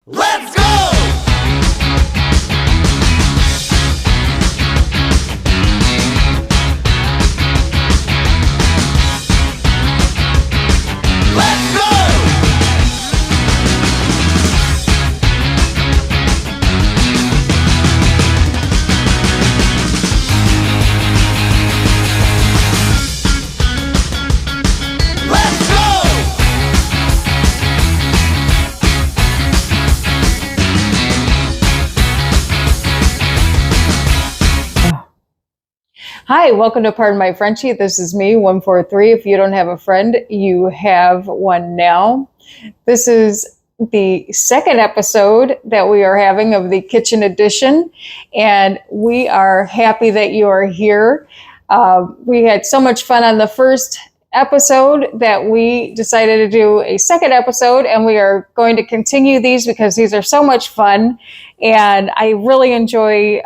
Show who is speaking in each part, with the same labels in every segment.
Speaker 1: Let's go! Let's go! Let's go!
Speaker 2: Hi, welcome to Pardon My Frenchie. This is me, 143. If you don't have a friend, you have one now. This is the second episode that we are having of the Kitchen Edition, and we are happy that you are here. We had so much fun on the first episode that we decided to do a second episode, and we are going to continue these because these are so much fun. And I really enjoy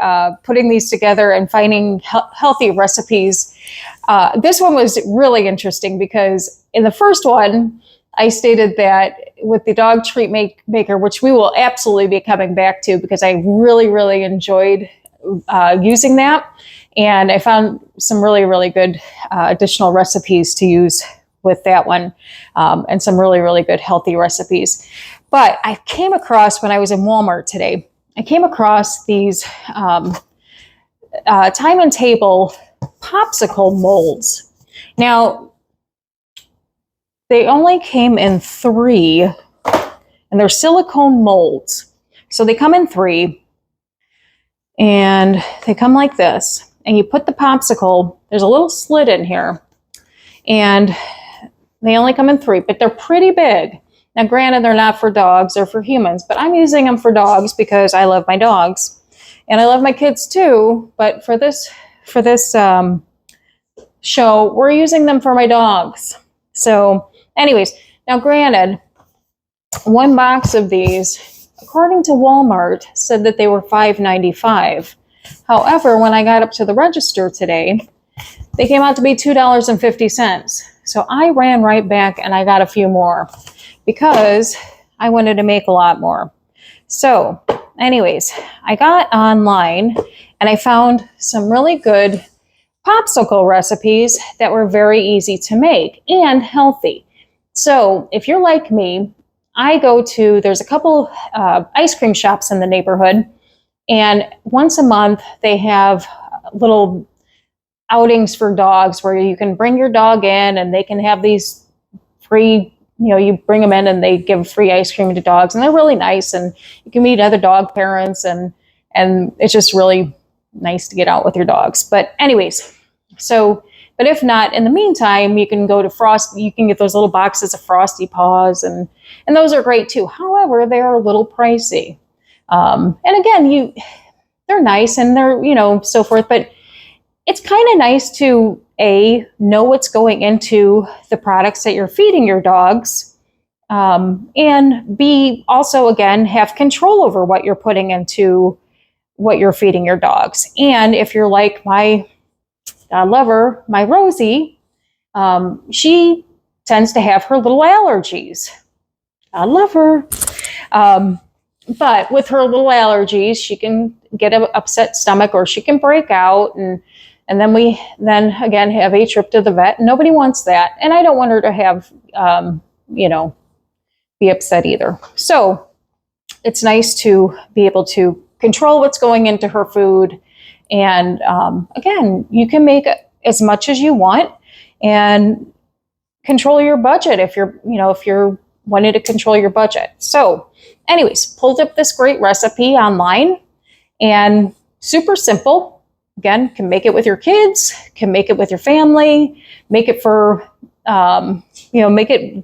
Speaker 2: putting these together and finding healthy recipes. This one was really interesting because in the first one, I stated that with the dog treat maker, which we will absolutely be coming back to because I really, really enjoyed using that. And I found some really, really good additional recipes to use with that one, and some really, really good healthy recipes. But I came across, when I was in Walmart today, I came across these time and table popsicle molds. Now, they only came in 3, and they're silicone molds. So they come in 3, and they come like this. And you put the popsicle, there's a little slit in here, and they only come in 3, but they're pretty big. Now, granted, they're not for dogs or for humans, but I'm using them for dogs because I love my dogs, and I love my kids too. But for this show, we're using them for my dogs. So, anyways, now granted, one box of these, according to Walmart, said that they were $5.95. However, when I got up to the register today, they came out to be $2.50. So I ran right back and I got a few more because I wanted to make a lot more. So anyways, I got online and I found some really good popsicle recipes that were very easy to make and healthy. So if you're like me, there's a couple ice cream shops in the neighborhood, and once a month they have little outings for dogs where you can bring your dog in and they can have these free, you bring them in and they give free ice cream to dogs, and they're really nice, and you can meet other dog parents, and it's just really nice to get out with your dogs. But anyways, but if not, in the meantime, you can go to you can get those little boxes of Frosty Paws, and those are great too. However, they are a little pricey. And again, they're nice and they're, so forth, but it's kind of nice to know what's going into the products that you're feeding your dogs, and B, also, again, have control over what you're putting into what you're feeding your dogs. And if you're like my lover, my Rosie, she tends to have her little allergies. I love her. But with her little allergies, she can get an upset stomach, or she can break out, and then we again have a trip to the vet. Nobody wants that, and I don't want her to have be upset either. So it's nice to be able to control what's going into her food, and again, you can make as much as you want and control your budget if you're wanting to control your budget. So anyways, pulled up this great recipe online, and super simple. Again, can make it with your kids, can make it with your family, make it for,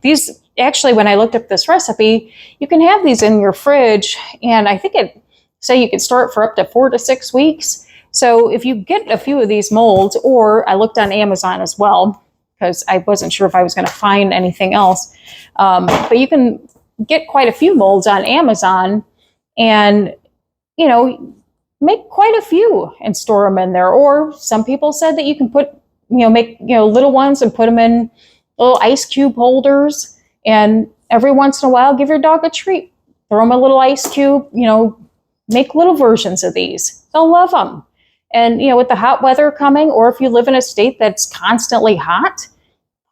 Speaker 2: these, actually, when I looked up this recipe, you can have these in your fridge, and I think you can store it for up to 4 to 6 weeks. So if you get a few of these molds, or I looked on Amazon as well, because I wasn't sure if I was going to find anything else, but you can get quite a few molds on Amazon, and make quite a few and store them in there. Or some people said that you can make little ones and put them in little ice cube holders, and every once in a while give your dog a treat. throw them a little ice cube, make little versions of these. They'll love them. And, with the hot weather coming, or if you live in a state that's constantly hot,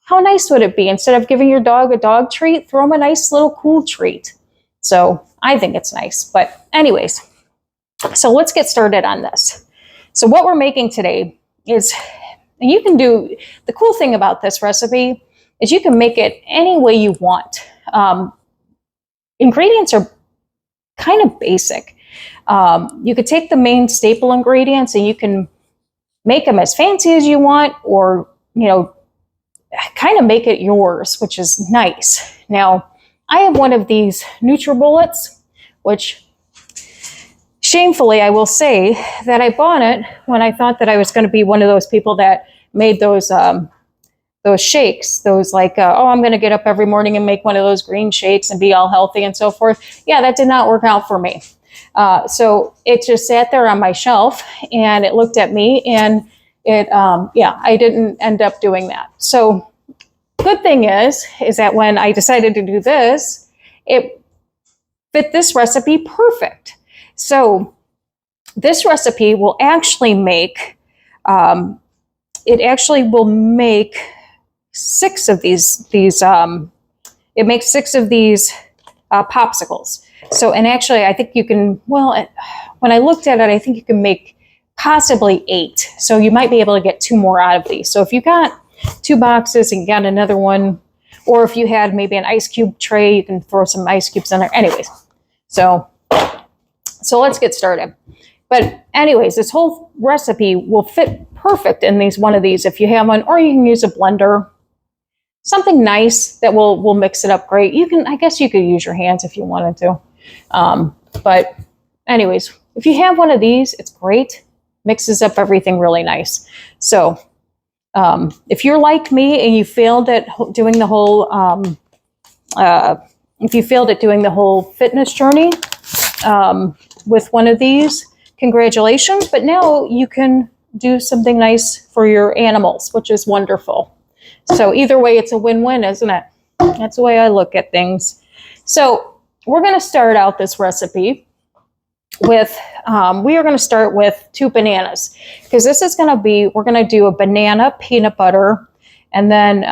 Speaker 2: how nice would it be? Instead of giving your dog a dog treat, throw them a nice little cool treat. So I think it's nice. But anyways, so let's get started on this. So what we're making today is, and you can do, the cool thing about this recipe is you can make it any way you want. Ingredients are kind of basic. You could take the main staple ingredients and you can make them as fancy as you want, or, kind of make it yours, which is nice. Now, I have one of these NutriBullets, which shamefully, I will say that I bought it when I thought that I was going to be one of those people that made those shakes, those like, I'm going to get up every morning and make one of those green shakes and be all healthy and so forth. Yeah, that did not work out for me. So it just sat there on my shelf and it looked at me, and I didn't end up doing that. So good thing is that when I decided to do this, it fit this recipe perfect. So this recipe will actually make, six of these it makes 6 of these popsicles. So, and actually I think you can, when I looked at it, I think you can make possibly 8. So you might be able to get 2 more out of these. So if you got 2 boxes and got another one, or if you had maybe an ice cube tray, you can throw some ice cubes in there. Anyways, so let's get started. But anyways, this whole recipe will fit perfect in one of these if you have one, or you can use a blender, something nice that will mix it up great. I guess you could use your hands if you wanted to. But anyways, if you have one of these, it's great. Mixes up everything really nice. So if you're like me and you failed at doing the whole, fitness journey with one of these, congratulations. But now you can do something nice for your animals, which is wonderful. So either way, it's a win-win, isn't it? That's the way I look at things. So we're going to start out this recipe with, we are going to start with 2 bananas, because this is going to be, we're going to do a banana peanut butter. And then,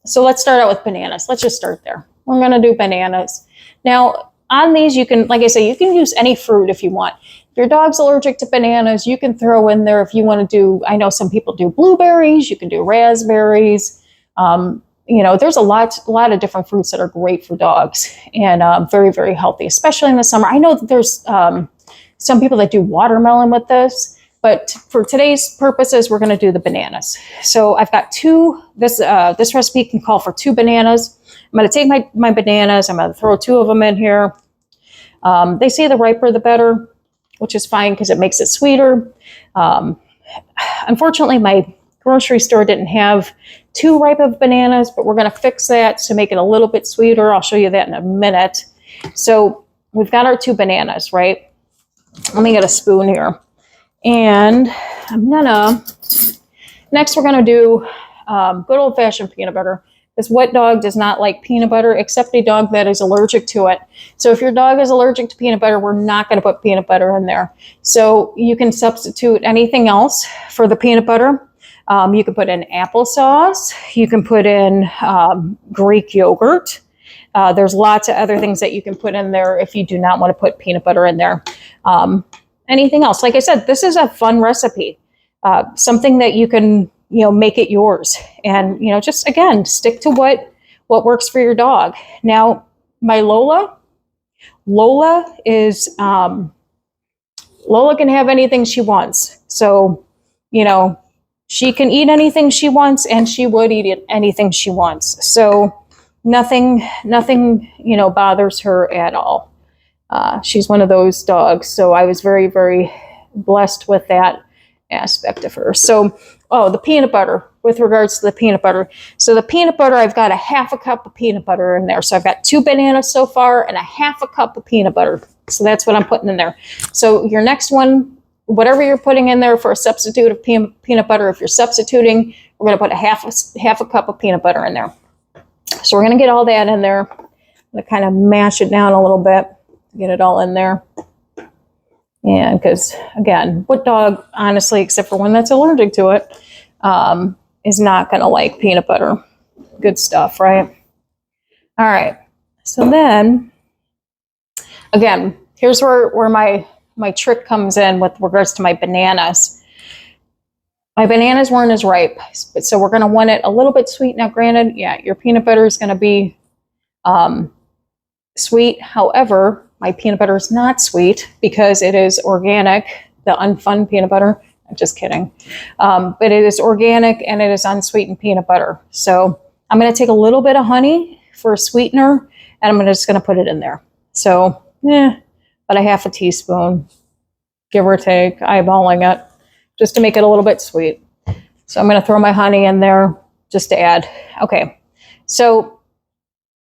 Speaker 2: so let's start out with bananas. Let's just start there. We're going to do bananas. Now on these, you can, like I say, you can use any fruit if you want. If your dog's allergic to bananas, you can throw in there, if you want to do, I know some people do blueberries, you can do raspberries. There's a lot of different fruits that are great for dogs and very, very healthy, especially in the summer. I know that there's some people that do watermelon with this, but for today's purposes, we're going to do the bananas. So I've got 2, this recipe can call for 2 bananas. I'm going to take my bananas, I'm going to throw 2 of them in here. They say the riper the better, which is fine because it makes it sweeter. Unfortunately, my grocery store didn't have 2 ripe of bananas, but we're going to fix that to make it a little bit sweeter. I'll show you that in a minute. So we've got our 2 bananas, right? Let me get a spoon here. And next we're going to do good old-fashioned peanut butter. Because what dog does not like peanut butter except a dog that is allergic to it? So if your dog is allergic to peanut butter, we're not going to put peanut butter in there. So you can substitute anything else for the peanut butter. You can put in applesauce. You can put in Greek yogurt. There's lots of other things that you can put in there if you do not want to put peanut butter in there. Anything else? Like I said, this is a fun recipe. Something that you can, make it yours. And, just, again, stick to what works for your dog. Now, my Lola is, Lola can have anything she wants. So, she can eat anything she wants, and she would eat anything she wants. So nothing, bothers her at all. She's one of those dogs. So I was very, very blessed with that aspect of her. So, the peanut butter, with regards to the peanut butter. So the peanut butter, I've got a 1/2 cup of peanut butter in there. So I've got 2 bananas so far and a 1/2 cup of peanut butter. So that's what I'm putting in there. So your next one, whatever you're putting in there for a substitute of peanut butter, if you're substituting, we're going to put a half a cup of peanut butter in there. So we're going to get all that in there. I'm going to kind of mash it down a little bit. to get it all in there. And because, again, what dog, honestly, except for one that's allergic to it, is not going to like peanut butter? Good stuff, right? All right. So then, again, here's where my trick comes in with regards to my bananas. My bananas weren't as ripe, so we're going to want it a little bit sweet. Now, granted, yeah, your peanut butter is going to be sweet. However, my peanut butter is not sweet because it is organic, the unfun peanut butter. I'm just kidding. But it is organic and it is unsweetened peanut butter. So I'm going to take a little bit of honey for a sweetener, and I'm just going to put it in there. So, about a half a teaspoon, give or take, eyeballing it, just to make it a little bit sweet. So I'm going to throw my honey in there just to add. Okay, so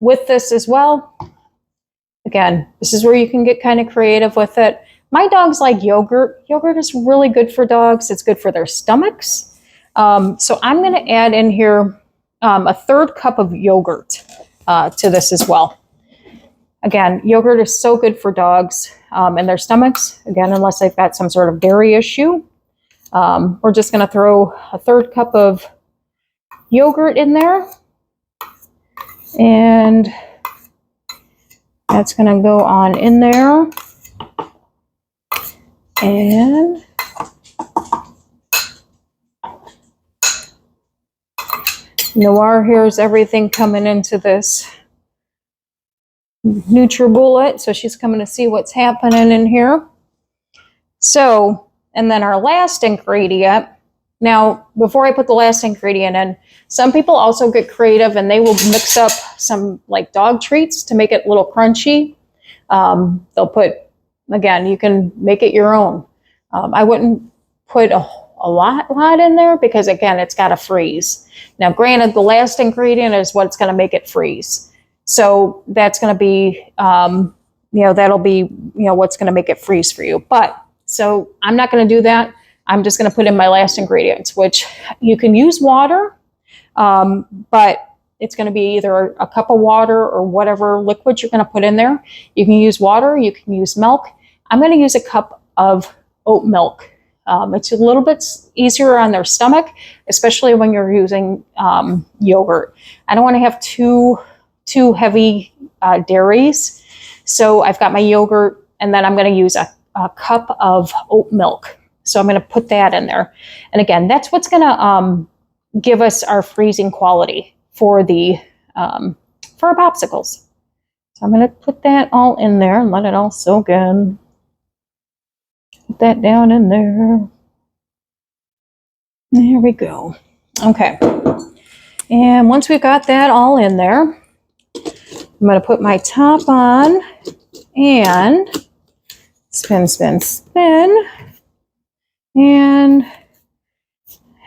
Speaker 2: with this as well, again, this is where you can get kind of creative with it. My dogs like yogurt. Yogurt is really good for dogs. It's good for their stomachs. So I'm going to add in here a third cup of yogurt to this as well. Again, yogurt is so good for dogs and their stomachs. Again, unless they've got some sort of dairy issue. We're just going to throw a third cup of yogurt in there. And that's going to go on in there. And Noir hears everything coming into this NutriBullet, so she's coming to see what's happening in here. So, and then our last ingredient. Now, before I put the last ingredient in, some people also get creative and they will mix up some like dog treats to make it a little crunchy. They'll put, again, you can make it your own. I wouldn't put a lot in there because, again, it's got to freeze. Now, granted, the last ingredient is what's going to make it freeze. So that's going to be, that'll be, what's going to make it freeze for you. But, so I'm not going to do that. I'm just going to put in my last ingredients, which you can use water, but it's going to be either a cup of water or whatever liquid you're going to put in there. You can use water. You can use milk. I'm going to use a cup of oat milk. It's a little bit easier on their stomach, especially when you're using yogurt. I don't want to have too heavy dairies. So I've got my yogurt, and then I'm going to use a cup of oat milk. So I'm going to put that in there. And again, that's what's going to give us our freezing quality for for our popsicles. So I'm going to put that all in there and let it all soak in. Put that down in there. There we go. Okay. And once we've got that all in there, I'm going to put my top on and spin, spin, spin. And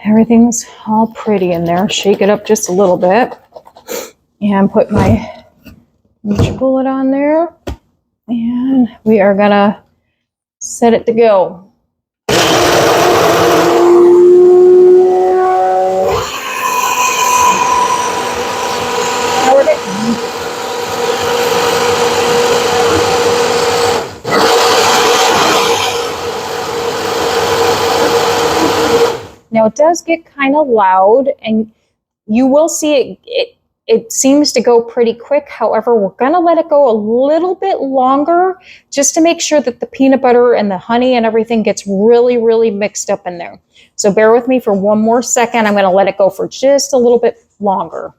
Speaker 2: everything's all pretty in there. Shake it up just a little bit. And put my NutriBullet on there. And we are going to set it to go. Now it does get kind of loud, and you will see it seems to go pretty quick. However, we're going to let it go a little bit longer just to make sure that the peanut butter and the honey and everything gets really, really mixed up in there. So bear with me for one more second. I'm going to let it go for just a little bit longer.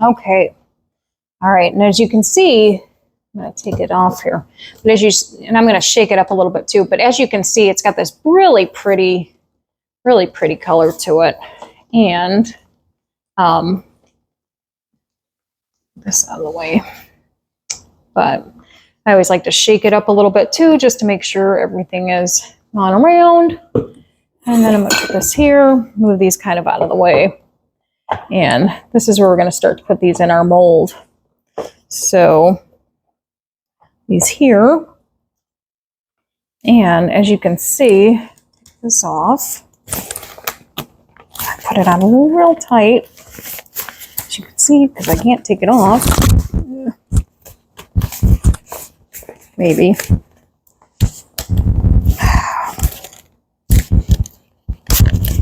Speaker 2: Okay. All right. And as you can see, I'm going to take it off here. But and I'm going to shake it up a little bit too. But as you can see, it's got this really pretty color to it. And this out of the way. But I always like to shake it up a little bit too, just to make sure everything is on around. And then I'm going to put this here, move these kind of out of the way. And this is where we're going to start to put these in our mold. So these here. And as you can see, take this off. I put it on real tight, as you can see, because I can't take it off. Maybe.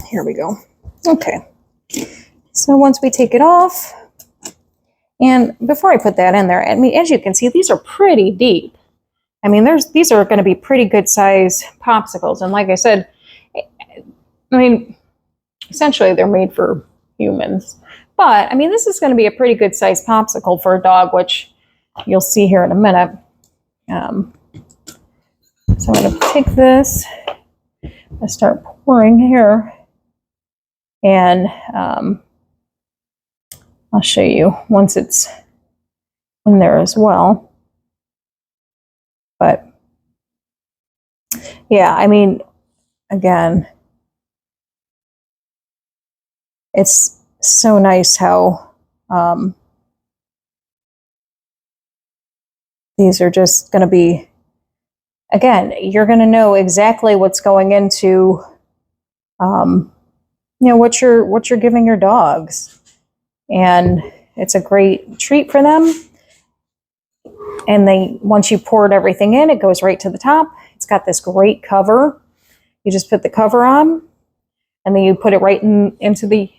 Speaker 2: Here we go. Okay. So once we take it off, and before I put that in there, I mean, as you can see, these are pretty deep. I mean, these are going to be pretty good size popsicles. And like I said, I mean, essentially they're made for humans. But, I mean, this is going to be a pretty good size popsicle for a dog, which you'll see here in a minute. So I'm going to take this and start pouring here. And I'll show you once it's in there as well. But yeah, I mean, again, it's so nice how these are just going to be, again, you're going to know exactly what's going into, you know, what you're giving your dogs. And it's a great treat for them. And once you poured everything in, it goes right to the top. It's got this great cover. You just put the cover on, and then you put it right into the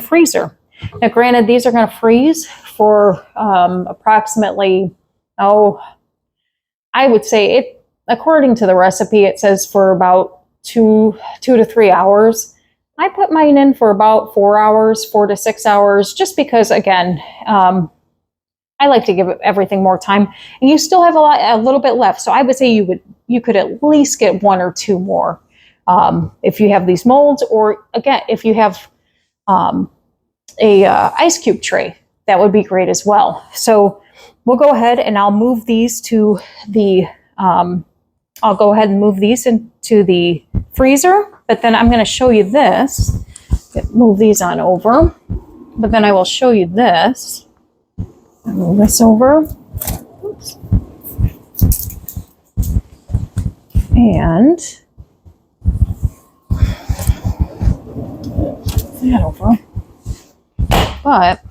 Speaker 2: freezer. Now, granted, these are going to freeze for approximately, I would say it, according to the recipe, it says for about 2 to 3 hours. I put mine in for about 4 hours, 4 to 6 hours, just because, again, I like to give everything more time. And you still have a little bit left. So I would say you could at least get 1 or 2 more if you have these molds, or again, if you have a ice cube tray, that would be great as well. So we'll go ahead and I'll move these to the, I'll go ahead and move these into the freezer, but then I'm going to show you this. Move these on over, but then I will show you this. I'll move this over. Oops. And that over. But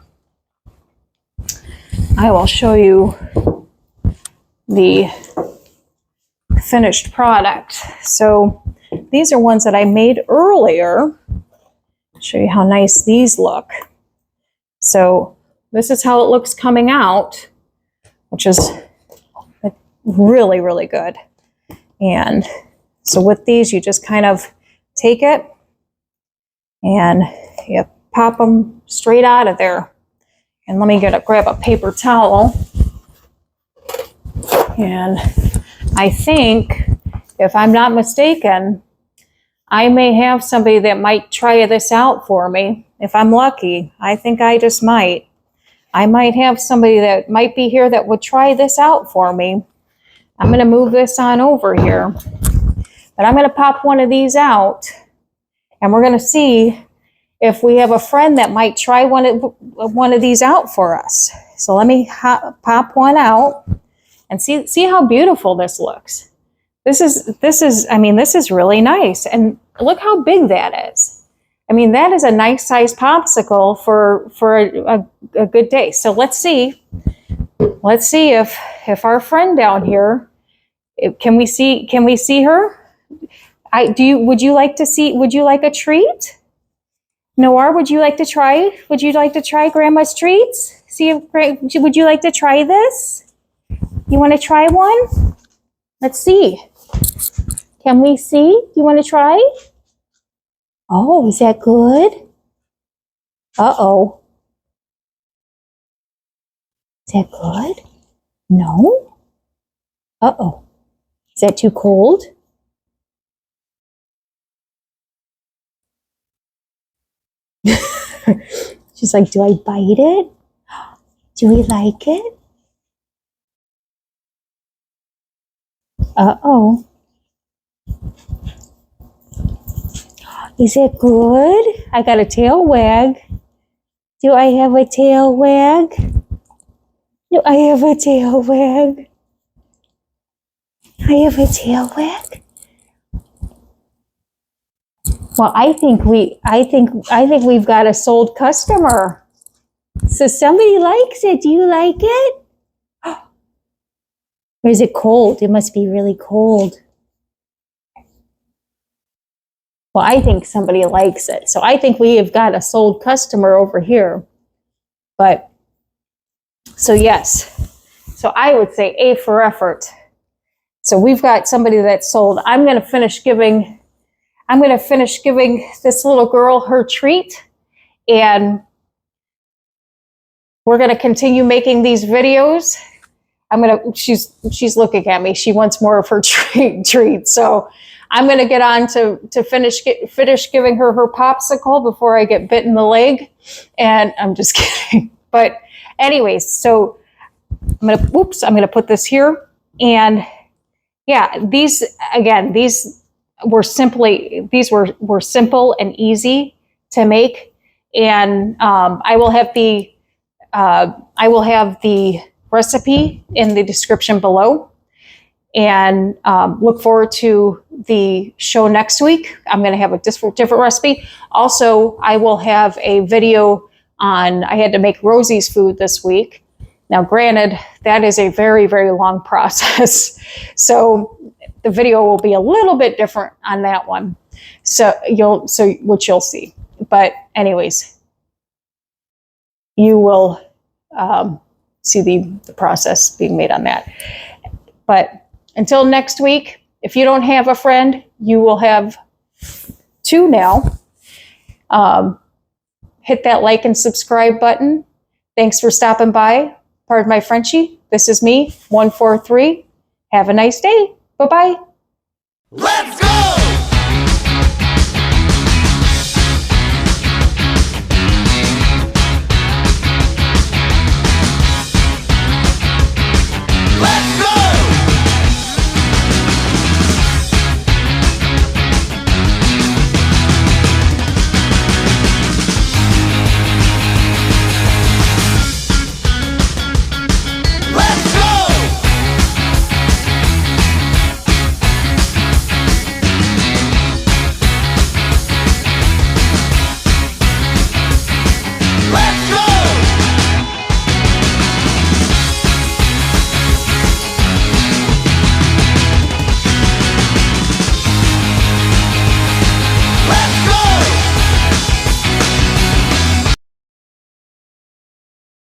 Speaker 2: I will show you the finished product. So these are ones that I made earlier. I'll show you how nice these look. So this is how it looks coming out, which is really, really good. And so with these, you just kind of take it and you pop them straight out of there. And let me grab a paper towel. And I think, if I'm not mistaken, I may have somebody that might try this out for me. If I'm lucky, I think I just might. I might have somebody that might be here that would try this out for me. I'm going to move this on over here. But I'm going to pop one of these out. And we're going to see if we have a friend that might try one of these out for us. So let me pop one out and see how beautiful this looks. This is, I mean, this is really nice. And look how big that is. I mean, that is a nice size popsicle for a good day. So let's see if our friend down here, can we see her? Would you like a treat? Noir, would you like to try Grandma's treats? Would you like to try this? You want to try one? Let's see. Can we see? You want to try? Oh, is that good? Uh-oh. Is that good? No? Uh-oh. Is that too cold? She's like, do I bite it? Do we like it? Uh-oh. Is it good? I got a tail wag. Do I have a tail wag? Do I have a tail wag? I have a tail wag? Well, I think we've got a sold customer. So somebody likes it. Do you like it? Or is it cold? It must be really cold. Well, I think somebody likes it. So I think we have got a sold customer over here. But, so yes. So I would say A for effort. So we've got somebody that's sold. I'm going to finish giving this little girl her treat. And we're going to continue making these videos. She's looking at me. She wants more of her treat. So I'm going to get on to finish giving her her popsicle before I get bit in the leg. And I'm just kidding. But anyways, so I'm going to put this here. And yeah, these were simple and easy to make. And I will have the recipe in the description below, and look forward to the show next week. I'm going to have a different recipe. Also, I will have a video on, I had to make Rosie's food this week. Now, granted, that is a very, very long process. So the video will be a little bit different on that one. Which you'll see. But anyways, you will see the process being made on that. But until next week, if you don't have a friend, you will have two now. Hit that like and subscribe button. Thanks for stopping by. Pardon my Frenchie. This is me, 143. Have a nice day. Bye-bye.
Speaker 1: Let's go!